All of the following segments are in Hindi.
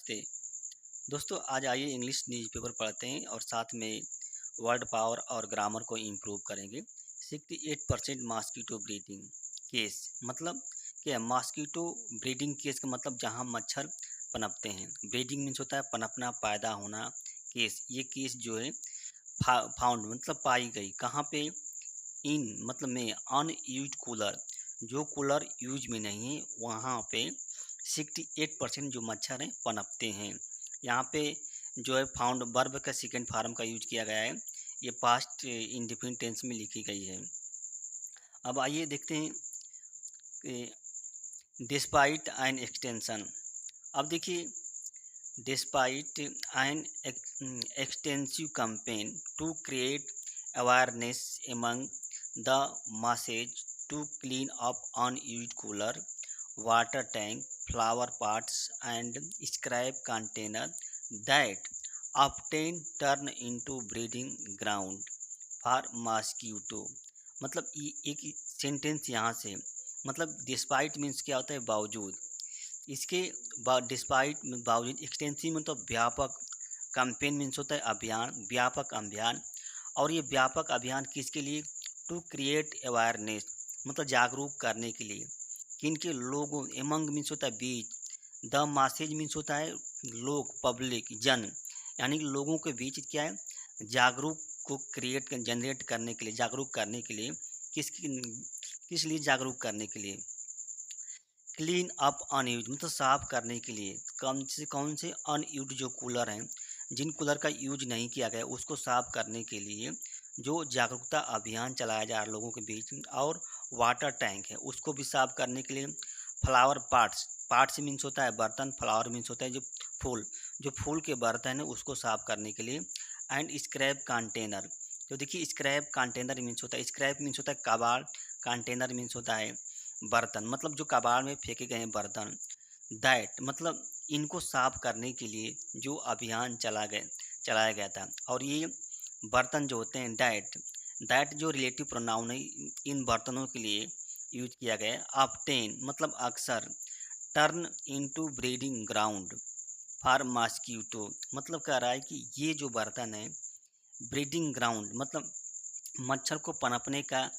नमस्ते दोस्तों, आज आइए इंग्लिश न्यूज़पेपर पढ़ते हैं और साथ में वर्ड पावर और ग्रामर को इम्प्रूव करेंगे। 68% मॉस्किटो ब्रीडिंग केस मतलब क्या? मॉस्किटो ब्रीडिंग केस का मतलब जहां मच्छर पनपते हैं। ब्रीडिंग मीन्स होता है पनपना, पैदा होना। केस, ये केस जो है फाउंड मतलब पाई गई कहाँ पे? इन मतलब में अनयूज्ड कूलर, जो कूलर यूज में नहीं है वहाँ पे 68% जो मच्छर हैं पनपते हैं। यहाँ पे जो है फाउंड वर्ब का सेकेंड फॉर्म का यूज किया गया है। ये पास्ट इंडिफिनिट टेंस में लिखी गई है। अब आइए देखते हैं डिस्पाइट एन एक्सटेंशन। अब देखिए, despite an extensive campaign to create awareness among the masses to clean up unused cooler, water tank, flower pots and scrap container that often turn into breeding ground for mosquito। मतलब ये एक सेंटेंस यहाँ से मतलब डिस्पाइट मीन्स क्या होता है? बावजूद। इसके डिस्पाइट बावजूद, एक्सटेंसिव मतलब व्यापक, कैंपेन मीन्स होता है अभियान, व्यापक अभियान। और ये व्यापक अभियान किसके लिए? टू क्रिएट अवेयरनेस मतलब जागरूक करने के लिए। किनके? लोगों। एमंग मीन्स होता है बीच। द मासेज मीन्स होता है लोग, पब्लिक, जन। यानी कि लोगों के बीच क्या है? जागरूक को क्रिएट जनरेट करने के लिए, जागरूक करने के लिए। किस लिए जागरूक करने के लिए? क्लीन अप अनयूज मतलब साफ करने के लिए। कौन से अनयूज जो कूलर हैं, जिन कूलर का यूज नहीं किया गया, उसको साफ करने के लिए जो जागरूकता अभियान चलाया जा रहा है लोगों के बीच। और वाटर टैंक है, उसको भी साफ करने के लिए। फ्लावर पार्ट्स, पार्ट्स मीन्स होता है बर्तन, फ्लावर मीन्स होता है जो फूल के बर्तन है उसको साफ करने के लिए। एंड स्क्रैप कंटेनर, तो देखिए स्क्रैप कंटेनर मीन्स होता है, स्क्रैप मीन्स होता है कबाड़, कंटेनर मीन्स होता है बर्तन, मतलब जो कबाड़ में फेंके गए बर्तन। दैट मतलब इनको साफ करने के लिए जो अभियान चलाया गया था। और ये बर्तन जो होते हैं, दैट जो रिलेटिव प्रोनाउन है इन बर्तनों के लिए यूज किया गया है। ऑब्टेन मतलब अक्सर। Turn into breeding ground for mosquito मतलब कह रहा है कि ये जो बर्तन है ब्रीडिंग ग्राउंड मतलब मच्छर को पनपने का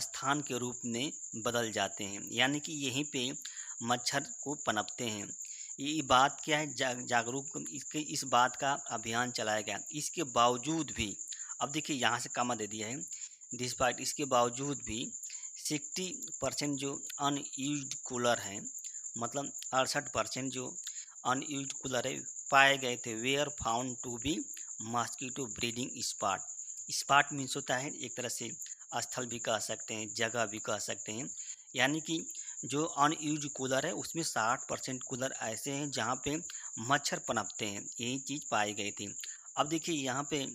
स्थान के रूप में बदल जाते हैं। यानी कि यहीं पे मच्छर को पनपते हैं। ये बात क्या है? जागरूक इस बात का अभियान चलाया गया। इसके बावजूद भी, अब देखिए यहाँ से कमा दे दिया है डिस्पाइट, इसके बावजूद भी 60% जो अनयूज्ड कूलर हैं, मतलब 68% जो अनयूज्ड कूलर है पाए गए थे। Were found to be mosquito breeding spot. Spot means होता है एक तरह से स्थल भी कह सकते हैं, जगह भी कह सकते हैं। यानी कि जो अनयूज कूलर है उसमें 60% कूलर ऐसे हैं जहाँ पे मच्छर पनपते हैं। यही चीज़ पाई गई थी। अब देखिए यहाँ पे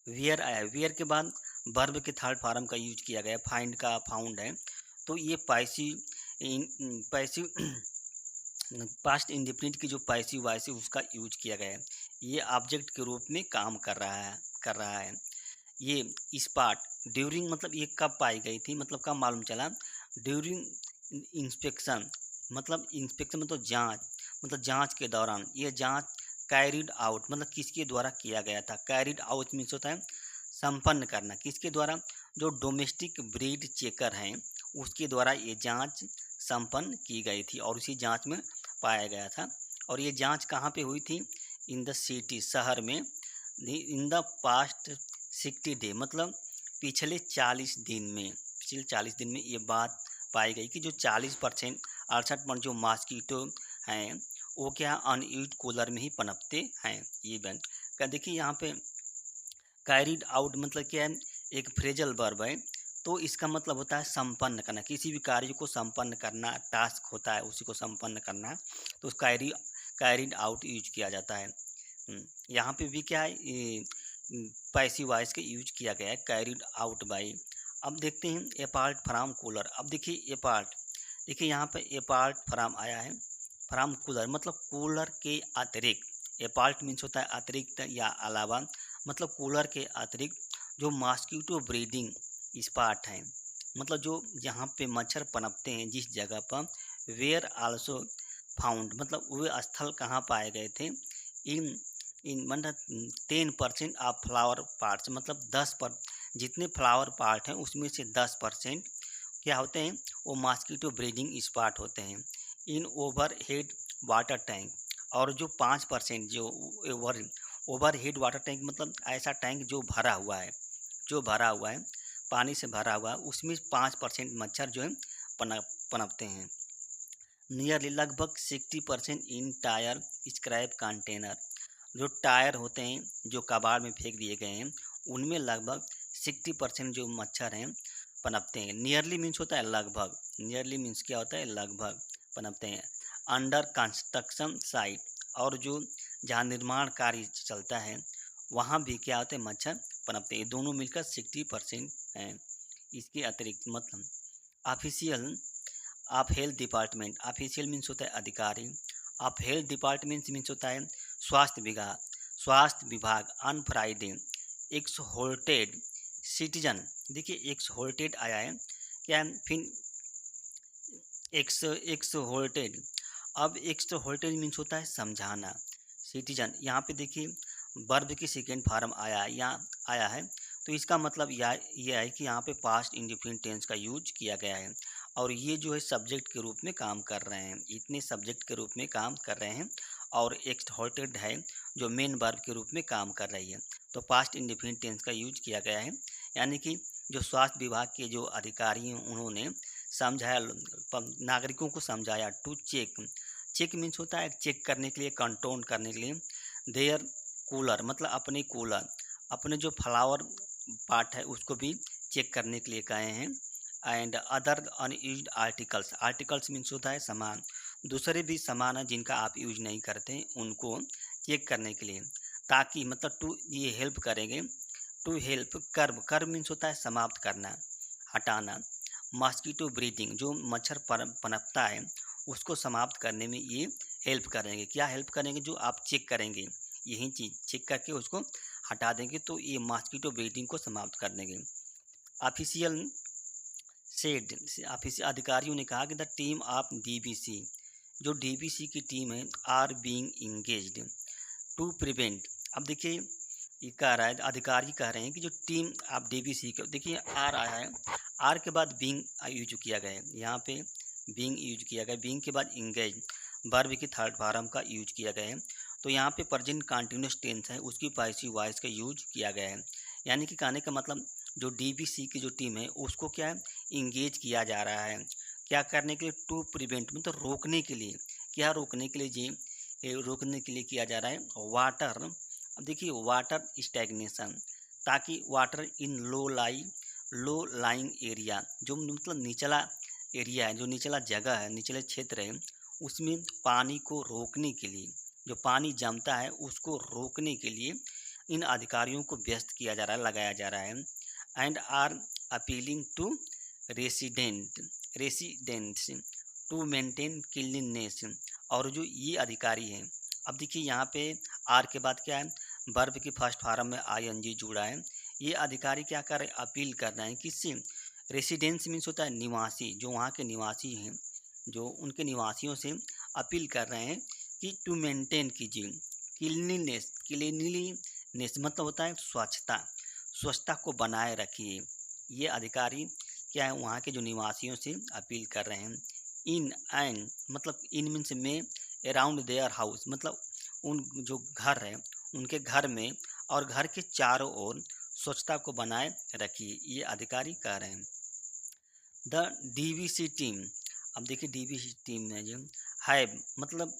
वेयर आया, वेयर के बाद वर्ब के थर्ड फॉर्म का यूज किया गया, फाइंड का फाउंड है। तो ये पैसिव पास्ट इंडेफिनिट की जो पैसिव वॉइस है उसका यूज किया गया है। ये ऑब्जेक्ट के रूप में काम कर रहा है। ये स्पॉट ड्यूरिंग मतलब ये कब पाई गई थी, मतलब कब मालूम चला? ड्यूरिंग इंस्पेक्शन मतलब जांच, मतलब जांच के दौरान। ये जांच कैरिड आउट मतलब किसके द्वारा किया गया था? कैरिड आउट मीन्स होता है संपन्न करना। किसके द्वारा? जो डोमेस्टिक ब्रीड चेकर हैं उसके द्वारा ये जांच संपन्न की गई थी और उसी जांच में पाया गया था। और ये जांच कहाँ पे हुई थी? इन द सिटी, शहर में। इन द पास्ट 60 डे मतलब पिछले 40 दिन में ये बात पाई गई कि जो 40% 68% जो मॉस्किटो हैं वो क्या अनयूज्ड कूलर में ही पनपते हैं। ये बैंक का देखिए यहाँ पे कैरिड आउट मतलब क्या है? एक फ्रेजल वर्ब है। तो इसका मतलब होता है संपन्न करना, किसी भी कार्य को संपन्न करना, टास्क होता है उसी को संपन्न करना। तो कैरिड आउट यूज किया जाता है। यहाँ पे भी क्या है? पैसिव वॉइस का यूज किया गया है, कैरिड आउट बाई। अब देखते हैं अपार्ट फ्रॉम कूलर। अब देखिए अपार्ट, देखिए यहाँ पे अपार्ट फ्रॉम आया है, फ्रॉम कूलर मतलब कूलर के अतिरिक्त। अपार्ट मीन्स होता है अतिरिक्त या अलावा, मतलब कूलर के अतिरिक्त जो मॉस्किटो ब्रीडिंग स्पॉट हैं, मतलब जो जहाँ पे मच्छर पनपते हैं जिस जगह पर। वेयर आल्सो फाउंड, मतलब वे स्थल कहाँ पाए गए थे, इन इन मतलब 10% ऑफ फ्लावर पार्ट्स, मतलब 10 जितने फ्लावर पार्ट हैं उसमें से 10% क्या होते हैं, वो मॉस्किटो ब्रीडिंग स्पॉट होते हैं इन ओवर हेड वाटर टैंक। और जो 5% जो ओवर हेड वाटर टैंक, मतलब ऐसा टैंक जो भरा हुआ है, पानी से भरा हुआ है, उसमें 5% मच्छर जो है पनपते हैं। नियरली लगभग 60% इन टायर स्क्रैप कंटेनर, जो टायर होते हैं जो कबाड़ में फेंक दिए गए हैं, उनमें लगभग 60% जो मच्छर हैं पनपते हैं। नियरली मीन्स होता है लगभग, नियरली मीन्स क्या होता है, लगभग पनपते हैं। अंडर कंस्ट्रक्शन साइट, और जो जहाँ निर्माण कार्य चलता है वहाँ भी क्या होते हैं, मच्छर पनपते हैं। दोनों मिलकर 60% हैं। इसके अतिरिक्त मतलब official of health department, official means होता है अधिकारी, ऑफ हेल्थ डिपार्टमेंट मीन्स होता है स्वास्थ्य विभाग ऑन फ्राइडे एक्सहोर्टेड सिटीजन। देखिए एक्सहोर्टेड आया है क्या है, फिर एक्सहोर्टेड, अब एक्सहोर्टेड मीन्स होता है समझाना। सिटीजन यहाँ पे देखिए वर्ब की सेकेंड फॉर्म आया है, तो इसका मतलब यह है कि यहाँ पे पास्ट इंडिफिनिट टेंस का यूज किया गया है और ये जो है सब्जेक्ट के रूप में काम कर रहे हैं, इतने सब्जेक्ट के रूप में काम कर रहे हैं और एक्सहोर्टेड है जो मेन वर्ब के रूप में काम कर रही है, तो पास्ट इंडिफिनिट टेंस का यूज किया गया है। यानी कि जो स्वास्थ्य विभाग के जो अधिकारी हैं उन्होंने समझाया, नागरिकों को समझाया। टू चेक मीन्स होता है चेक करने के लिए, कंट्रोल करने के लिए। देयर कूलर, मतलब अपने जो फ्लावर पार्ट है उसको भी चेक करने के लिए कहे हैं। And other unused articles means होता है सामान, दूसरे भी सामान है जिनका आप यूज नहीं करते उनको चेक करने के लिए, ताकि मतलब टू ये हेल्प करेंगे। टू हेल्प कर्ब मीन्स होता है समाप्त करना, हटाना। मॉस्किटो ब्रीडिंग, जो मच्छर पनपता है उसको समाप्त करने में ये हेल्प करेंगे। क्या हेल्प करेंगे, जो आप चेक करेंगे, यही चीज़ चेक करके उसको हटा देंगे तो ये मॉस्किटो ब्रीडिंग को समाप्त कर देंगे। ऑफिशियल सेड, ऑफिस अधिकारियों ने कहा कि द टीम ऑफ डीबीसी, जो डीबीसी की टीम है, are being engaged to prevent. अब देखिए ये कह रहा है, अधिकारी कह रहे हैं कि जो टीम आप डीबीसी के, देखिए आर आया है, आर के बाद बीइंग यूज किया गया है, यहाँ पे बीइंग यूज किया गया, बीइंग के बाद इंगेज वर्ब की थर्ड फॉर्म का यूज किया गया है। तो यहाँ पे प्रेजेंट कंटिन्यूस टेंस है उसकी पैसिव वॉइस का यूज किया गया है। यानी कि कहने का मतलब जो डीबीसी की जो टीम है उसको क्या है, इंगेज किया जा रहा है। क्या करने के लिए, टू प्रिवेंट मतलब रोकने के लिए। क्या रोकने के लिए जी, रोकने के लिए किया जा रहा है वाटर। अब देखिए वाटर स्टैग्नेशन, ताकि water in low lying area, जो मतलब निचला एरिया है, जो निचला जगह है, निचले क्षेत्र है, उसमें पानी को रोकने के लिए, जो पानी जमता है उसको रोकने के लिए इन अधिकारियों को व्यस्त किया जा रहा है, लगाया जा रहा है। And are appealing to residents to maintain cleanness, और जो ये अधिकारी हैं, अब देखिए यहाँ पे आर के बाद क्या है, वर्ब की फर्स्ट फॉर्म में आईएनजी जुड़ा है। ये अधिकारी क्या कर रहे हैं, अपील कर रहे हैं किससे, रेसिडेंस मीन्स होता है निवासी, जो वहाँ के निवासी हैं, जो उनके निवासियों से अपील कर रहे हैं कि टू मेंटेन कीजिए क्लीनलीनेस मतलब होता है स्वच्छता को बनाए रखिए। ये अधिकारी क्या है, वहाँ के जो निवासियों से अपील कर रहे हैं। इन एंड मतलब इन मीन्स में, अराउंड देयर हाउस मतलब उन जो घर है उनके घर में और घर के चारों ओर स्वच्छता को बनाए रखिए, ये अधिकारी कह रहे हैं। द डीवीसी टीम, अब देखिए डीवीसी टीम में जो हैव मतलब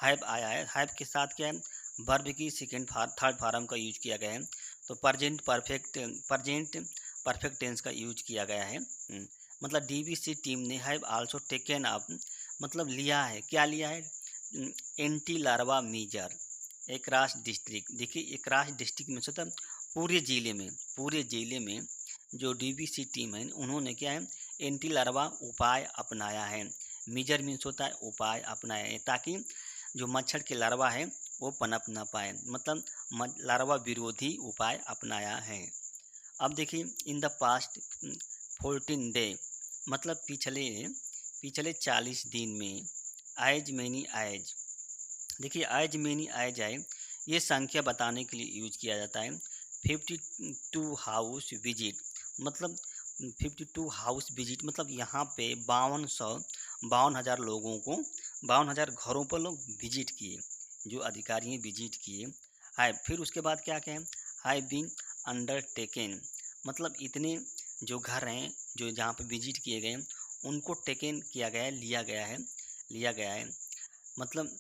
हैव आया है, हैव के साथ क्या है, वर्ब की थर्ड फॉर्म का यूज किया गया है। तो प्रेजेंट परफेक्ट टेंस का यूज किया गया है। मतलब डीवीसी टीम ने हैव आल्सो टेकन अप मतलब लिया है, क्या लिया है, एंटी लार्वा मीजर एकरास डिस्ट्रिक्ट। देखिए एकरास डिस्ट्रिक्ट में मतलब पूरे ज़िले में जो डीबीसी टीम है उन्होंने क्या है, एंटी लार्वा उपाय अपनाया है। मीजर मीन्स होता है उपाय अपनाया है, ताकि जो मच्छर के लार्वा है वो पनप ना पाए, मतलब लार्वा विरोधी उपाय अपनाया है। अब देखिए इन द पास्ट 14 डे मतलब पिछले 40 दिन में एज मैनी एज, देखिए एज मैनी एज आए, ये संख्या बताने के लिए यूज किया जाता है। 52 हाउस विजिट, मतलब 52 हाउस विजिट मतलब यहाँ पे 52,000 लोगों को, 52,000 घरों पर लोग विजिट किए, जो अधिकारी विजिट किए। है फिर उसके बाद क्या कहें, हाई बीन अंडरटेकन, मतलब इतने जो घर हैं जो जहाँ पे विजिट किए गए उनको टेकन किया गया है, लिया गया है। मतलब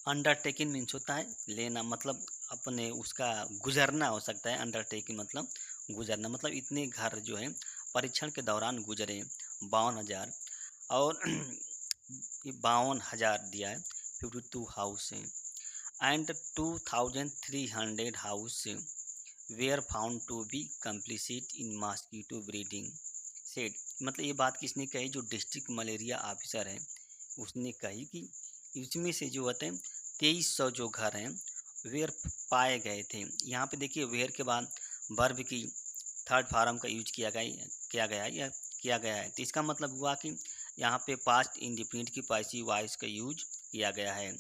अंडरटेकिंग मीन्स होता है लेना, मतलब अपने उसका गुजरना हो सकता है। अंडरटेकिंग मतलब गुजरना, मतलब इतने घर जो है परीक्षण के दौरान गुजरे 52,000, और ये 52,000 दिया है, 52 हाउस है। And 2,300 house were found to be complicit in mosquito breeding set, मतलब ये बात किसने कही, जो डिस्ट्रिक्ट मलेरिया ऑफिसर है उसने कही कि इसमें से जो होते हैं 2300 जो घर हैं वेयर पाए गए थे। यहाँ पे देखिए वेयर के बाद वर्ब की थर्ड फॉर्म का यूज किया गया है, तो इसका मतलब हुआ कि यहाँ पे पास्ट इंडिफिनिट की पैसिव वॉइस का यूज किया गया है,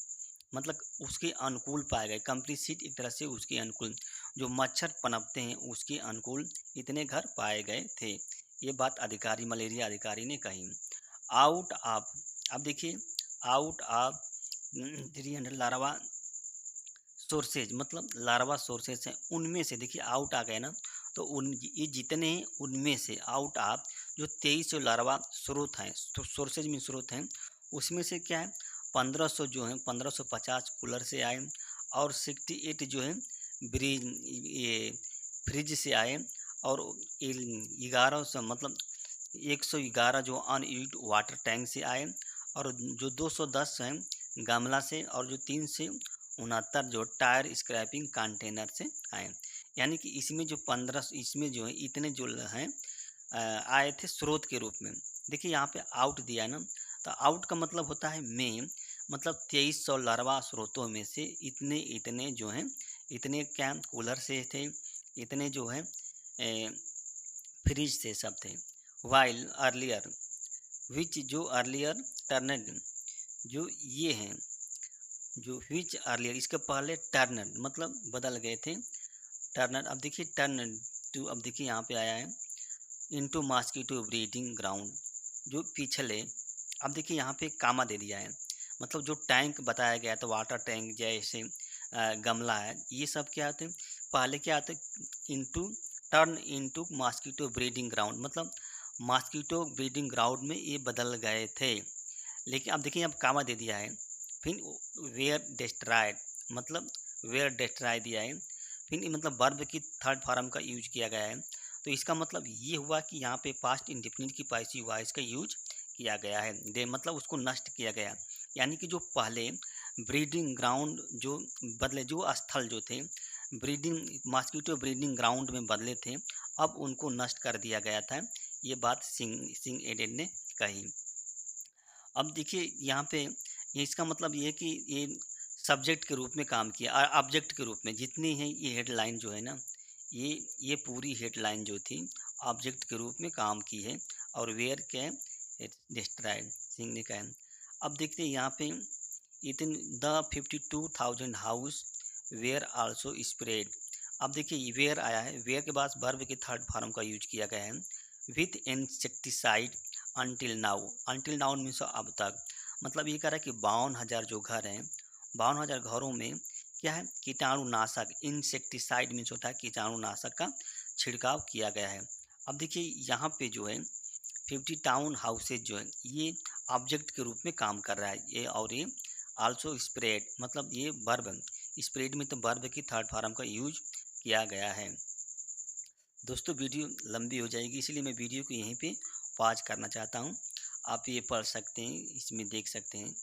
मतलब उसके अनुकूल पाए गए। कंप्लीसिट एक तरह से उसके अनुकूल, जो मच्छर पनपते हैं उसके अनुकूल इतने घर पाए गए थे। ये बात अधिकारी, मलेरिया अधिकारी ने कही। आउट ऑफ, अब देखिए आउट ऑफ 300 लार्वा सोर्सेज, मतलब लार्वा सोर्सेज हैं उनमें से, देखिए आउट आ गए ना, तो उन ये जितने हैं उनमें से आउट ऑफ जो 2300 लार्वा स्रोत हैं, तो सोर्सेज में स्रोत हैं, उसमें से क्या है 1500 जो है 1550 कूलर से आए, और 68 जो है ब्रिज ये फ्रिज से आए, और 1100 मतलब 111 जो अनयूज्ड वाटर टैंक से आए, और जो 210 हैं गमला से, और जो 369 जो टायर स्क्रैपिंग कंटेनर से आए। यानी कि इसमें जो 15, इसमें जो है इतने जो हैं आए थे स्रोत के रूप में। देखिए यहाँ पे आउट दिया है ना, तो आउट का मतलब होता है में, मतलब 2300 लार्वा स्रोतों में से इतने इतने जो हैं, इतने क्या कूलर से थे, इतने जो है फ्रिज से सब थे। वाइल अर्लियर विच, जो अर्लियर टर्नड, जो ये हैं जो विच अर्लियर, इसके पहले टर्नड मतलब बदल गए थे, टर्नड। अब देखिए टर्न टू, अब देखिए यहाँ पे आया है इनटू मॉस्किटो ब्रीडिंग ग्राउंड, जो पिछले, अब देखिए यहाँ पे कामा दे दिया है, मतलब जो टैंक बताया गया था वाटर टैंक जैसे गमला है, ये सब क्या आते हैं, पहले क्या आते into, turn into mosquito breeding ground, मतलब मॉस्किटो ब्रीडिंग ग्राउंड में ये बदल गए थे। लेकिन अब देखिए अब कामा दे दिया है, फिर वेयर डिस्ट्रॉयड, मतलब वेयर डिस्ट्रॉय दिया है, फिर मतलब वर्ब की थर्ड फॉर्म का यूज किया गया है। तो इसका मतलब ये हुआ कि यहाँ पे पास्ट इंडेफिनिट की पैसिव वॉइस का यूज किया गया है, दे मतलब उसको नष्ट किया गया। यानी कि जो पहले ब्रीडिंग ग्राउंड जो बदले, जो स्थल जो थे ब्रीडिंग मॉस्किटो ब्रीडिंग ग्राउंड में बदले थे, अब उनको नष्ट कर दिया गया था। ये बात सिंह एडेड ने कही। अब देखिए यहाँ पे इसका मतलब ये कि ये सब्जेक्ट के रूप में काम किया, ऑब्जेक्ट के रूप में जितनी है ये हेडलाइन जो है ना, ये पूरी हेडलाइन जो थी ऑब्जेक्ट के रूप में काम की है, और वेयर के डिस्ट्रॉयड सिंह ने कहा। अब देखते हैं यहाँ पे इतन the 52,000 house were also spread. अब देखिए वेयर आया है, वेयर के बाद वर्ब के थर्ड फॉर्म का यूज किया गया है, with insecticide until now means अब तक, मतलब ये कह रहा है कि 52,000 जो घर हैं, 52,000 घरों में क्या है कीटाणुनाशक, इंसेक्टिसाइड मीन्स होता है कीटाणुनाशक का छिड़काव किया गया है। अब देखिए यहाँ पे जो है 50 टाउन हाउसेज जो है ये ऑब्जेक्ट के रूप में काम कर रहा है, ये और ये आल्सो स्प्रेड, मतलब ये वर्ब, स्प्रेड में तो वर्ब की थर्ड फॉर्म का यूज किया गया है। दोस्तों वीडियो लंबी हो जाएगी, इसलिए मैं वीडियो को यहीं पे पॉज करना चाहता हूँ। आप ये पढ़ सकते हैं, इसमें देख सकते हैं।